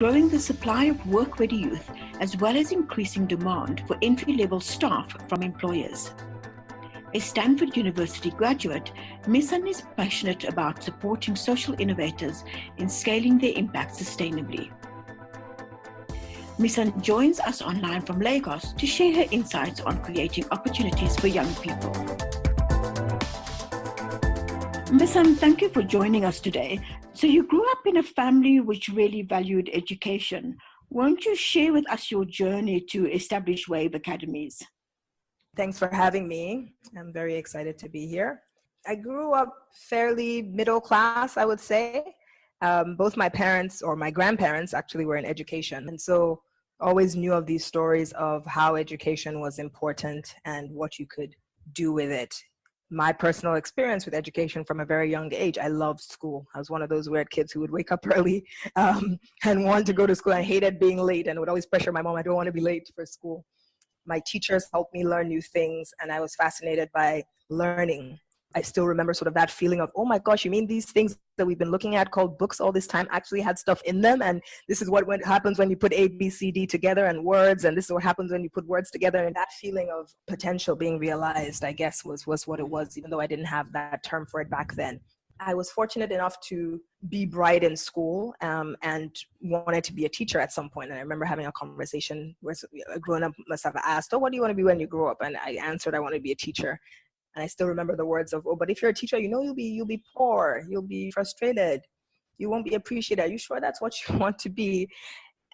growing the supply of work-ready youth as well as increasing demand for entry-level staff from employers. A Stanford University graduate, Misan is passionate about supporting social innovators in scaling their impact sustainably. Misan joins us online from Lagos to share her insights on creating opportunities for young people. Misan, thank you for joining us today. So you grew up in a family which really valued education. Won't you share with us your journey to establish WAVE Academies? Thanks for having me. I'm very excited to be here. I grew up fairly middle class, I would say. Both my parents or my grandparents actually were in education. And so always knew of these stories of how education was important and what you could do with it. My personal experience with education from a very young age, I loved school. I was one of those weird kids who would wake up early and wanted to go to school. I hated being late and would always pressure my mom, I don't want to be late for school. My teachers helped me learn new things, and I was fascinated by learning. I still remember sort of that feeling of, oh my gosh, you mean these things that we've been looking at called books all this time actually had stuff in them? And this is what happens when you put A, B, C, D together and words, and this is what happens when you put words together. And that feeling of potential being realized, I guess, was what it was, even though I didn't have that term for it back then. I was fortunate enough to be bright in school and wanted to be a teacher at some point. And I remember having a conversation where a grown-up must have asked, oh, what do you want to be when you grow up? And I answered, I want to be a teacher. And I still remember the words of, oh, but if you're a teacher, you know, you'll be poor, you'll be frustrated, you won't be appreciated. Are you sure that's what you want to be?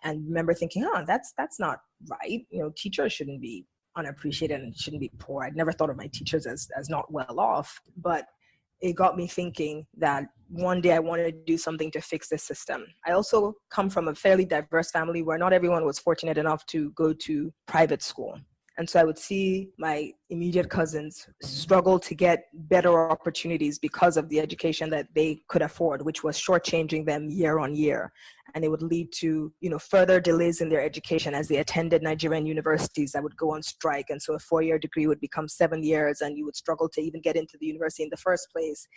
And remember thinking, oh, that's not right. You know, teachers shouldn't be unappreciated and shouldn't be poor. I'd never thought of my teachers as not well off, but it got me thinking that one day I wanted to do something to fix this system. I also come from a fairly diverse family where not everyone was fortunate enough to go to private school. And so I would see my immediate cousins struggle to get better opportunities because of the education that they could afford, which was shortchanging them year on year. And it would lead to, further delays in their education as they attended Nigerian universities that would go on strike. And so a 4-year degree would become 7 years and you would struggle to even get into the university in the first place.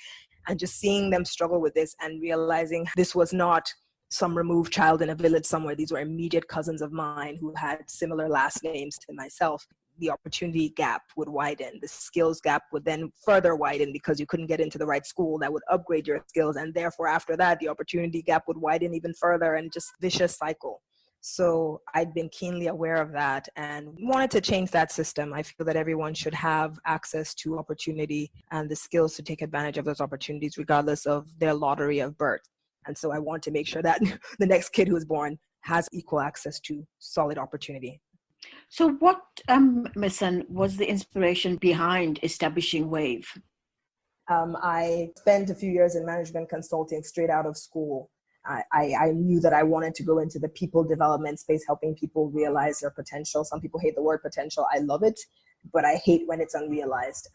And just seeing them struggle with this and realizing this was not some removed child in a village somewhere. These were immediate cousins of mine who had similar last names to myself. The opportunity gap would widen. The skills gap would then further widen because you couldn't get into the right school that would upgrade your skills. And therefore, after that, the opportunity gap would widen even further and just vicious cycle. So I'd been keenly aware of that and wanted to change that system. I feel that everyone should have access to opportunity and the skills to take advantage of those opportunities, regardless of their lottery of birth. And so I want to make sure that the next kid who is born has equal access to solid opportunity. So what, Misan, was the inspiration behind establishing WAVE? I spent a few years in management consulting straight out of school. I knew that I wanted to go into the people development space, helping people realize their potential. Some people hate the word potential. I love it, but I hate when it's unrealized.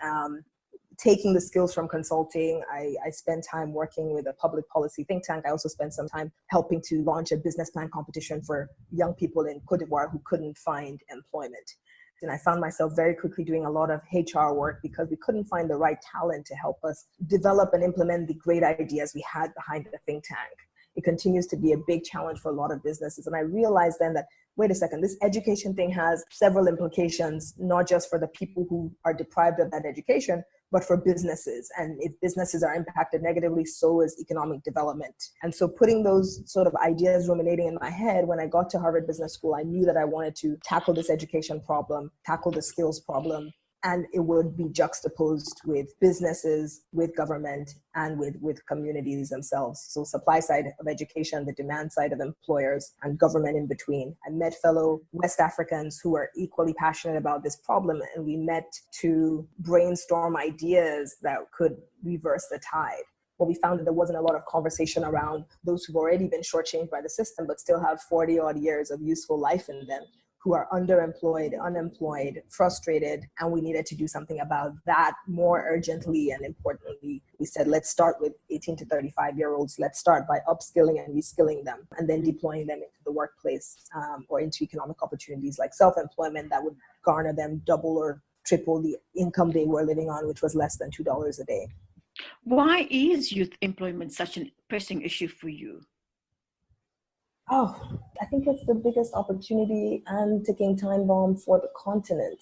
Taking the skills from consulting, I spent time working with a public policy think tank. I also spent some time helping to launch a business plan competition for young people in Cote d'Ivoire who couldn't find employment. And I found myself very quickly doing a lot of HR work because we couldn't find the right talent to help us develop and implement the great ideas we had behind the think tank. It continues to be a big challenge for a lot of businesses. And I realized then that, wait a second, this education thing has several implications, not just for the people who are deprived of that education, but for businesses. And if businesses are impacted negatively, so is economic development. And so putting those sort of ideas ruminating in my head, when I got to Harvard Business School, I knew that I wanted to tackle this education problem, tackle the skills problem, and it would be juxtaposed with businesses, with government, and with communities themselves. So supply side of education, the demand side of employers, and government in between. I met fellow West Africans who are equally passionate about this problem, and we met to brainstorm ideas that could reverse the tide. What we found that there wasn't a lot of conversation around those who've already been shortchanged by the system, but still have 40 odd years of useful life in them, who are underemployed, unemployed, frustrated, and we needed to do something about that more urgently and importantly. We said, let's start with 18 to 35-year-olds. Let's start by upskilling and reskilling them and then deploying them into the workplace or into economic opportunities like self-employment that would garner them double or triple the income they were living on, which was less than $2 a day. Why is youth employment such a pressing issue for you? Oh, I think it's the biggest opportunity and ticking time bomb for the continent.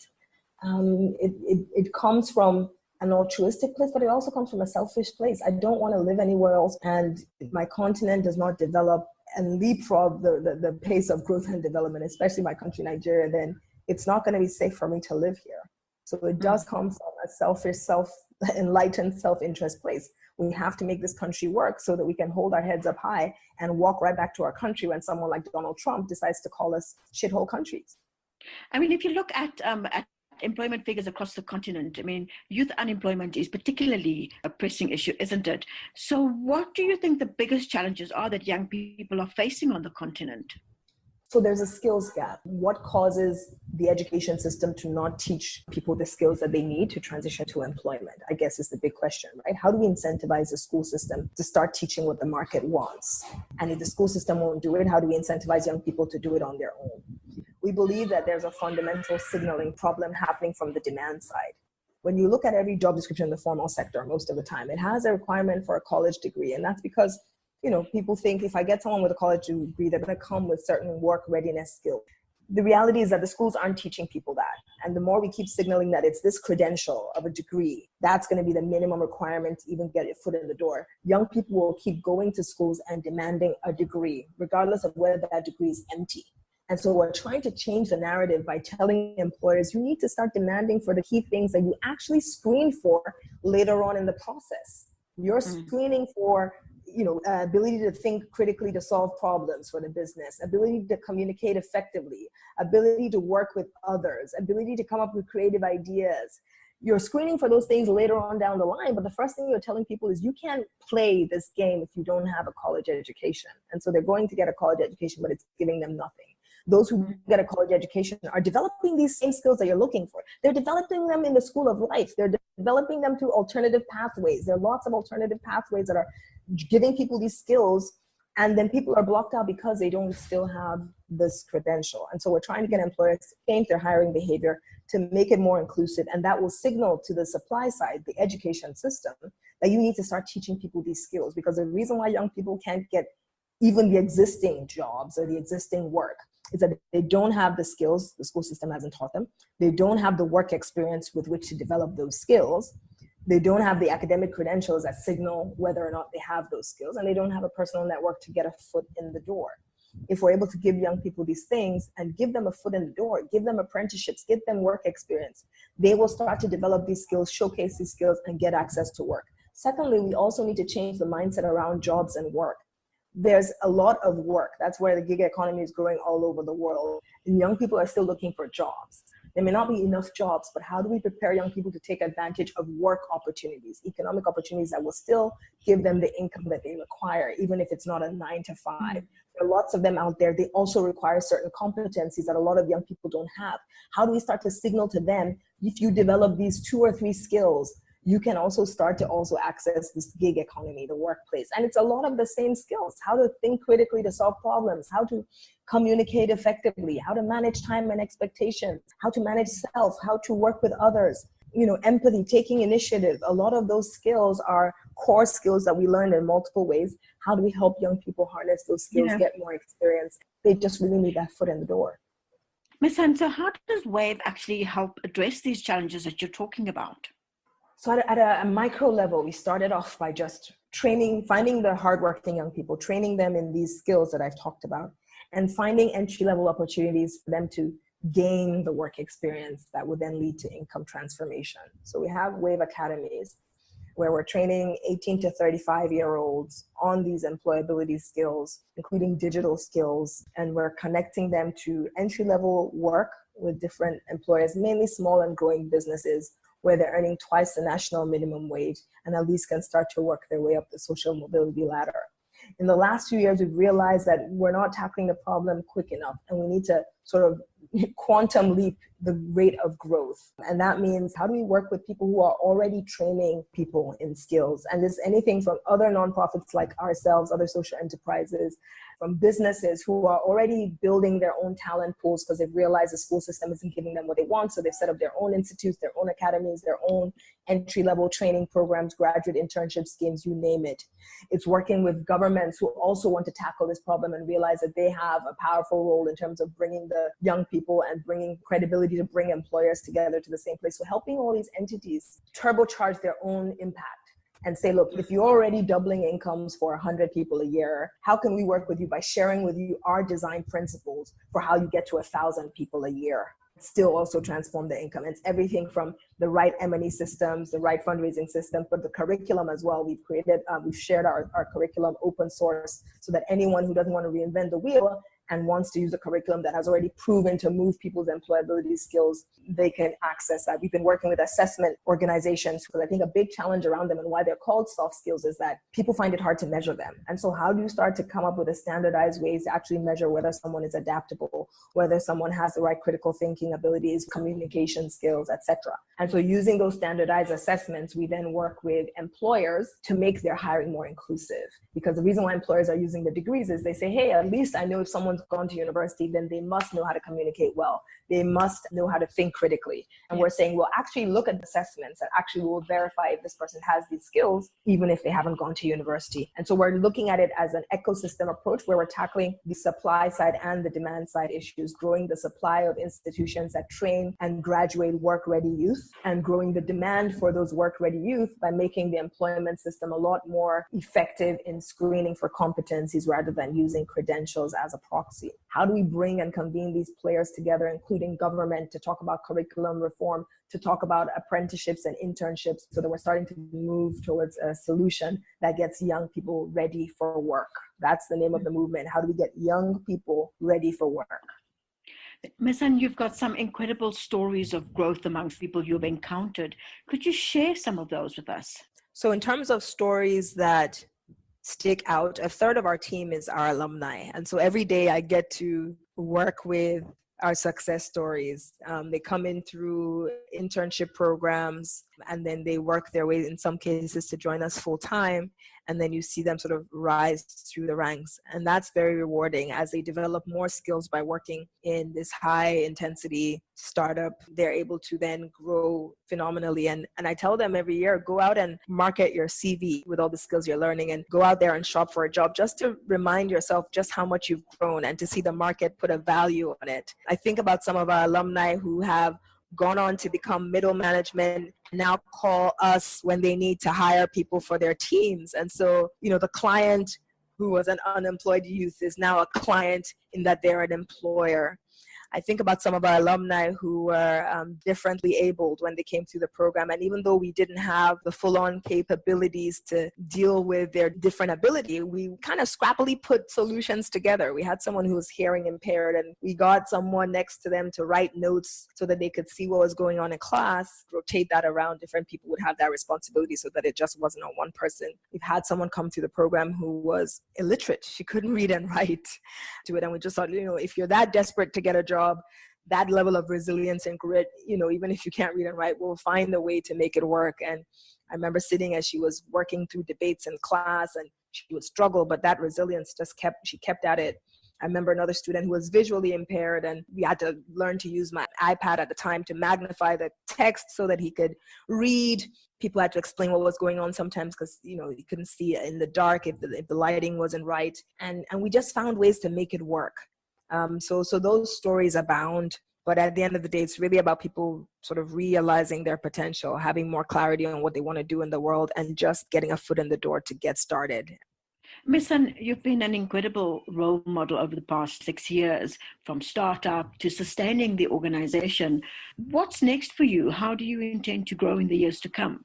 It comes from an altruistic place, but it also comes from a selfish place. I don't want to live anywhere else, and my continent does not develop and leapfrog the pace of growth and development, especially my country, Nigeria, then it's not going to be safe for me to live here. So it does come from a selfish, self-enlightened, self-interest place. We have to make this country work so that we can hold our heads up high and walk right back to our country when someone like Donald Trump decides to call us shithole countries. I mean, if you look at employment figures across the continent, I mean, youth unemployment is particularly a pressing issue, isn't it? So what do you think the biggest challenges are that young people are facing on the continent? So there's a skills gap. What causes the education system to not teach people the skills that they need to transition to employment? I guess is the big question, right? How do we incentivize the school system to start teaching what the market wants? And if the school system won't do it, how do we incentivize young people to do it on their own? We believe that there's a fundamental signaling problem happening from the demand side. When you look at every job description in the formal sector, most of the time, it has a requirement for a college degree. And that's because people think if I get someone with a college degree, they're going to come with certain work readiness skills. The reality is that the schools aren't teaching people that. And the more we keep signaling that it's this credential of a degree, that's going to be the minimum requirement to even get your foot in the door. Young people will keep going to schools and demanding a degree, regardless of whether that degree is empty. And so we're trying to change the narrative by telling employers, you need to start demanding for the key things that you actually screen for later on in the process. You're screening for ability to think critically to solve problems for the business, ability to communicate effectively, ability to work with others, ability to come up with creative ideas. You're screening for those things later on down the line, but the first thing you're telling people is you can't play this game if you don't have a college education. And so they're going to get a college education, but it's giving them nothing. Those who get a college education are developing these same skills that you're looking for. They're developing them in the school of life. They're developing them through alternative pathways. There are lots of alternative pathways that are giving people these skills, and then people are blocked out because they don't still have this credential. And so we're trying to get employers to change their hiring behavior to make it more inclusive, and that will signal to the supply side, the education system, that you need to start teaching people these skills, because the reason why young people can't get even the existing jobs or the existing work is that they don't have the skills, the school system hasn't taught them. They don't have the work experience with which to develop those skills. They don't have the academic credentials that signal whether or not they have those skills, and they don't have a personal network to get a foot in the door. If we're able to give young people these things and give them a foot in the door, give them apprenticeships, give them work experience, they will start to develop these skills, showcase these skills, and get access to work. Secondly, we also need to change the mindset around jobs and work. There's a lot of work. That's where the gig economy is growing all over the world. And young people are still looking for jobs. There may not be enough jobs, but how do we prepare young people to take advantage of work opportunities, economic opportunities that will still give them the income that they require, even if it's not a 9-to-5? There are lots of them out there. They also require certain competencies that a lot of young people don't have. How do we start to signal to them, if you develop these 2 or 3 skills, you can also start to also access this gig economy, the workplace. And it's a lot of the same skills: how to think critically to solve problems, how to communicate effectively, how to manage time and expectations, how to manage self, how to work with others, empathy, taking initiative. A lot of those skills are core skills that we learn in multiple ways. How do we help young people harness those skills, get more experience? They just really need that foot in the door. Misan, so how does WAVE actually help address these challenges that you're talking about? So at a micro level, we started off by just finding the hardworking young people, training them in these skills that I've talked about, and finding entry-level opportunities for them to gain the work experience that would then lead to income transformation. So we have WAVE Academies, where we're training 18 to 35-year-olds on these employability skills, including digital skills, and we're connecting them to entry-level work with different employers, mainly small and growing businesses, where they're earning twice the national minimum wage and at least can start to work their way up the social mobility ladder. In the last few years, we've realized that we're not tackling the problem quick enough, and we need to sort of quantum leap the rate of growth. And that means, how do we work with people who are already training people in skills? And there's anything from other nonprofits like ourselves, other social enterprises, from businesses who are already building their own talent pools because they've realized the school system isn't giving them what they want. So they've set up their own institutes, their own academies, their own entry-level training programs, graduate internship schemes, you name it. It's working with governments who also want to tackle this problem and realize that they have a powerful role in terms of bringing the young people and bringing credibility to bring employers together to the same place. So helping all these entities turbocharge their own impact and say, look, if you're already doubling incomes for 100 people a year, how can we work with you by sharing with you our design principles for how you get to 1,000 people a year? Still also transform the income. It's everything from the right M&E systems, the right fundraising system, but the curriculum as well. We've created, we've shared our curriculum open source so that anyone who doesn't want to reinvent the wheel and wants to use a curriculum that has already proven to move people's employability skills, they can access that. We've been working with assessment organizations because I think a big challenge around them and why they're called soft skills is that people find it hard to measure them. And so how do you start to come up with a standardized ways to actually measure whether someone is adaptable, whether someone has the right critical thinking abilities, communication skills, etc. And so using those standardized assessments, we then work with employers to make their hiring more inclusive. Because the reason why employers are using the degrees is they say, hey, at least I know if someone's gone to university, then they must know how to communicate well. They must know how to think critically. And we're saying, well, actually look at the assessments that actually will verify if this person has these skills, even if they haven't gone to university. And so we're looking at it as an ecosystem approach where we're tackling the supply side and the demand side issues, growing the supply of institutions that train and graduate work-ready youth, and growing the demand for those work-ready youth by making the employment system a lot more effective in screening for competencies rather than using credentials as a proxy. How do we bring and convene these players together, including government, to talk about curriculum reform, to talk about apprenticeships and internships, so that we're starting to move towards a solution that gets young people ready for work? That's the name of the movement. How do we get young people ready for work? Misan, you've got some incredible stories of growth amongst people you've encountered. Could you share some of those with us? So in terms of stories that stick out, a third of our team is our alumni. And so every day I get to work with our success stories. They come in through internship programs, and then they work their way in some cases to join us full time. And then you see them sort of rise through the ranks. And that's very rewarding as they develop more skills by working in this high intensity startup. They're able to then grow phenomenally. And I tell them every year, go out and market your CV with all the skills you're learning, and go out there and shop for a job just to remind yourself just how much you've grown and to see the market put a value on it. I think about some of our alumni who have gone on to become middle management, now call us when they need to hire people for their teams. And so, the client who was an unemployed youth is now a client in that they're an employer. I think about some of our alumni who were differently abled when they came through the program. And even though we didn't have the full-on capabilities to deal with their different ability, we kind of scrappily put solutions together. We had someone who was hearing impaired, and we got someone next to them to write notes so that they could see what was going on in class, rotate that around. Different people would have that responsibility so that it just wasn't on one person. We've had someone come through the program who was illiterate. She couldn't read and write to it. And we just thought, if you're that desperate to get a job, that level of resilience and grit, even if you can't read and write, we'll find a way to make it work. And I remember sitting as she was working through debates in class, and she would struggle, but that resilience she kept at it. I remember another student who was visually impaired, and we had to learn to use my iPad at the time to magnify the text so that he could read. People had to explain what was going on sometimes because, he couldn't see in the dark if the lighting wasn't right. And we just found ways to make it work. So those stories abound, but at the end of the day, it's really about people sort of realizing their potential, having more clarity on what they want to do in the world, and just getting a foot in the door to get started. Misan, you've been an incredible role model over the past 6 years, from startup to sustaining the organization. What's next for you? How do you intend to grow in the years to come?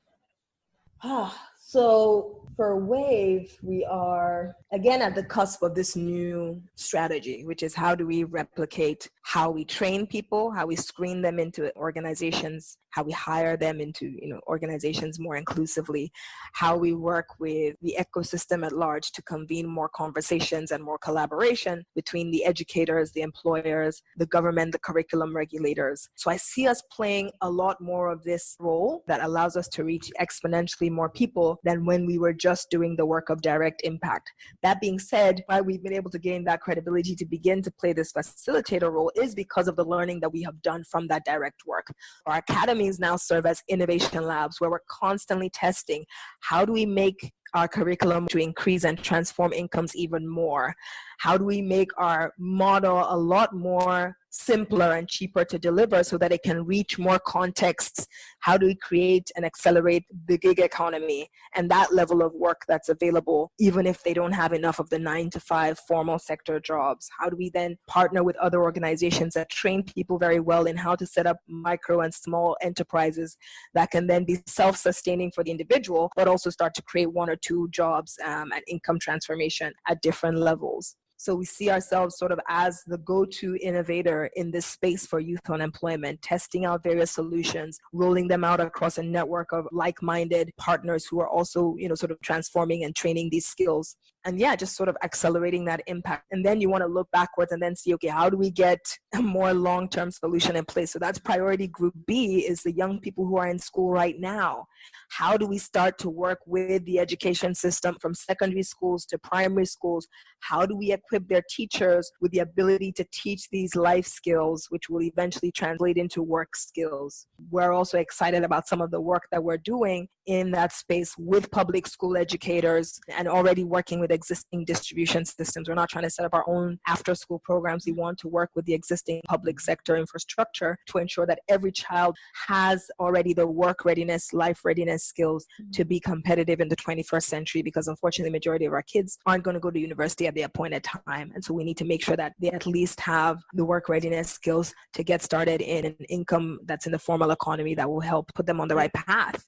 So for Wave, we are again at the cusp of this new strategy, which is how do we replicate how we train people, how we screen them into organizations, how we hire them into, organizations more inclusively, how we work with the ecosystem at large to convene more conversations and more collaboration between the educators, the employers, the government, the curriculum regulators. So I see us playing a lot more of this role that allows us to reach exponentially more people than when we were just doing the work of direct impact. That being said, why we've been able to gain that credibility to begin to play this facilitator role is because of the learning that we have done from that direct work. Our academies now serve as innovation labs where we're constantly testing how do we make our curriculum to increase and transform incomes even more? How do we make our model a lot more simpler and cheaper to deliver so that it can reach more contexts? How do we create and accelerate the gig economy and that level of work that's available, even if they don't have enough of the 9-to-5 formal sector jobs? How do we then partner with other organizations that train people very well in how to set up micro and small enterprises that can then be self-sustaining for the individual, but also start to create 1 or 2 jobs and income transformation at different levels? So we see ourselves sort of as the go-to innovator in this space for youth unemployment, testing out various solutions, rolling them out across a network of like-minded partners who are also, sort of transforming and training these skills. And yeah, just sort of accelerating that impact. And then you want to look backwards and then see, okay, how do we get a more long-term solution in place? So that's priority group B, is the young people who are in school right now. How do we start to work with the education system from secondary schools to primary schools? How do we equip their teachers with the ability to teach these life skills, which will eventually translate into work skills? We're also excited about some of the work that we're doing in that space with public school educators and already working with existing distribution systems. We're not trying to set up our own after-school programs. We want to work with the existing public sector infrastructure to ensure that every child has already the work readiness, life readiness skills to be competitive in the 21st century, because unfortunately the majority of our kids aren't going to go to university at the appointed time. And so we need to make sure that they at least have the work readiness skills to get started in an income that's in the formal economy that will help put them on the right path.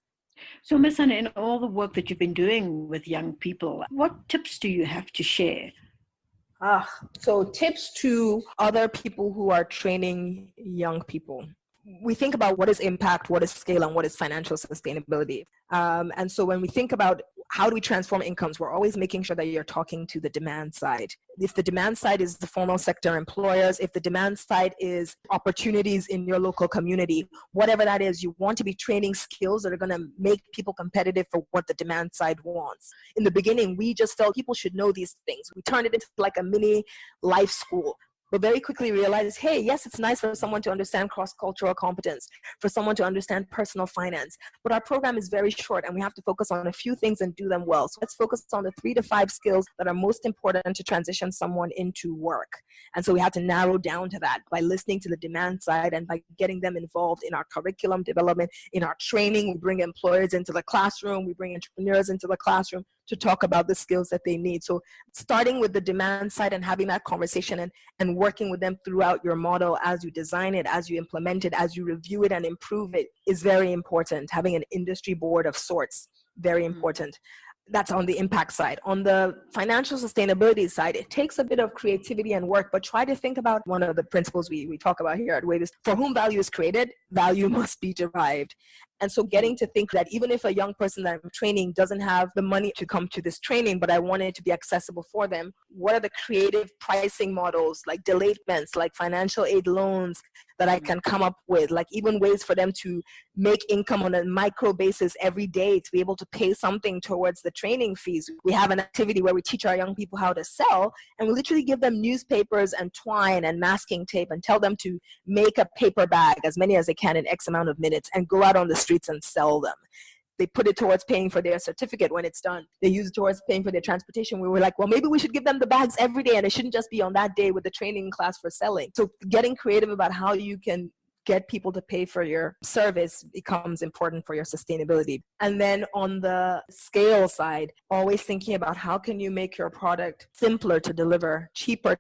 So, Misan, in all the work that you've been doing with young people, what tips do you have to share? So tips to other people who are training young people. We think about what is impact, what is scale, and what is financial sustainability. And so when we think about how do we transform incomes, we're always making sure that you're talking to the demand side. If the demand side is the formal sector employers, if the demand side is opportunities in your local community, whatever that is, you want to be training skills that are going to make people competitive for what the demand side wants. In the beginning, we just felt people should know these things. We turned it into like a mini life school. But very quickly realized, hey, yes, it's nice for someone to understand cross-cultural competence, for someone to understand personal finance, but our program is very short and we have to focus on a few things and do them well. So let's focus on the 3 to 5 skills that are most important to transition someone into work. And so we have to narrow down to that by listening to the demand side and by getting them involved in our curriculum development, in our training. We bring employers into the classroom, we bring entrepreneurs into the classroom to talk about the skills that they need. So starting with the demand side and having that conversation and working with them throughout your model as you design it, as you implement it, as you review it and improve it is very important. Having an industry board of sorts, very important. That's on the impact side. On the financial sustainability side, it takes a bit of creativity and work, but try to think about one of the principles we talk about here at WAVE is for whom value is created, value must be derived. And so getting to think that even if a young person that I'm training doesn't have the money to come to this training, but I want it to be accessible for them, what are the creative pricing models, like delayed payments, like financial aid loans that I can come up with, like even ways for them to make income on a micro basis every day to be able to pay something towards the training fees. We have an activity where we teach our young people how to sell, and we literally give them newspapers and twine and masking tape and tell them to make a paper bag, as many as they can in X amount of minutes, and go out on the streets and sell them. They put it towards paying for their certificate when it's done. They use it towards paying for their transportation. We were like, well, maybe we should give them the bags every day and it shouldn't just be on that day with the training class for selling. So getting creative about how you can get people to pay for your service becomes important for your sustainability. And then on the scale side, always thinking about how can you make your product simpler to deliver, cheaper.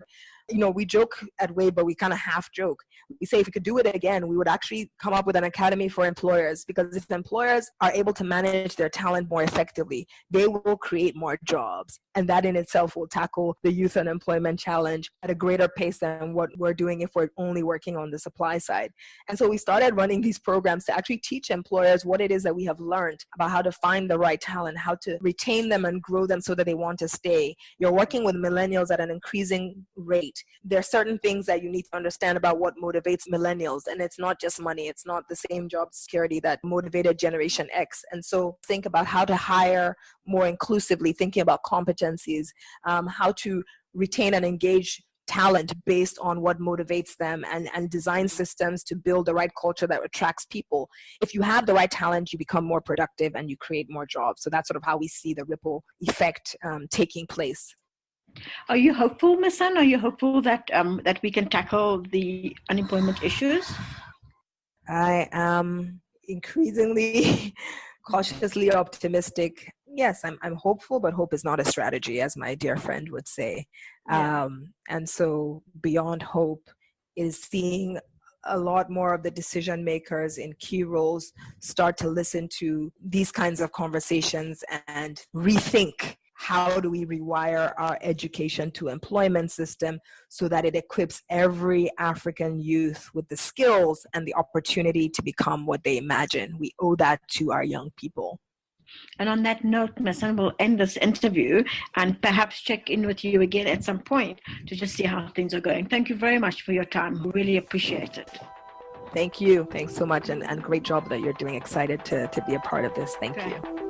We joke at Wave, but we kind of half joke. We say if we could do it again, we would actually come up with an academy for employers, because if employers are able to manage their talent more effectively, they will create more jobs. And that in itself will tackle the youth unemployment challenge at a greater pace than what we're doing if we're only working on the supply side. And so we started running these programs to actually teach employers what it is that we have learned about how to find the right talent, how to retain them and grow them so that they want to stay. You're working with millennials at an increasing rate. There are certain things that you need to understand about what motivates millennials. And it's not just money. It's not the same job security that motivated Generation X. And so think about how to hire more inclusively, thinking about competencies, how to retain and engage talent based on what motivates them, and design systems to build the right culture that attracts people. If you have the right talent, you become more productive and you create more jobs. So that's sort of how we see the ripple effect taking place. Are you hopeful, Misan? Are you hopeful that that we can tackle the unemployment issues? I am increasingly cautiously optimistic. Yes, I'm hopeful, but hope is not a strategy, as my dear friend would say. Yeah. And so beyond hope is seeing a lot more of the decision makers in key roles start to listen to these kinds of conversations and rethink, how do we rewire our education to employment system so that it equips every African youth with the skills and the opportunity to become what they imagine? We owe that to our young people. And on that note, Misan, we'll end this interview and perhaps check in with you again at some point to just see how things are going. Thank you very much for your time. We really appreciate it. Thank you. Thanks so much. And great job that you're doing. Excited to be a part of this. Thank you.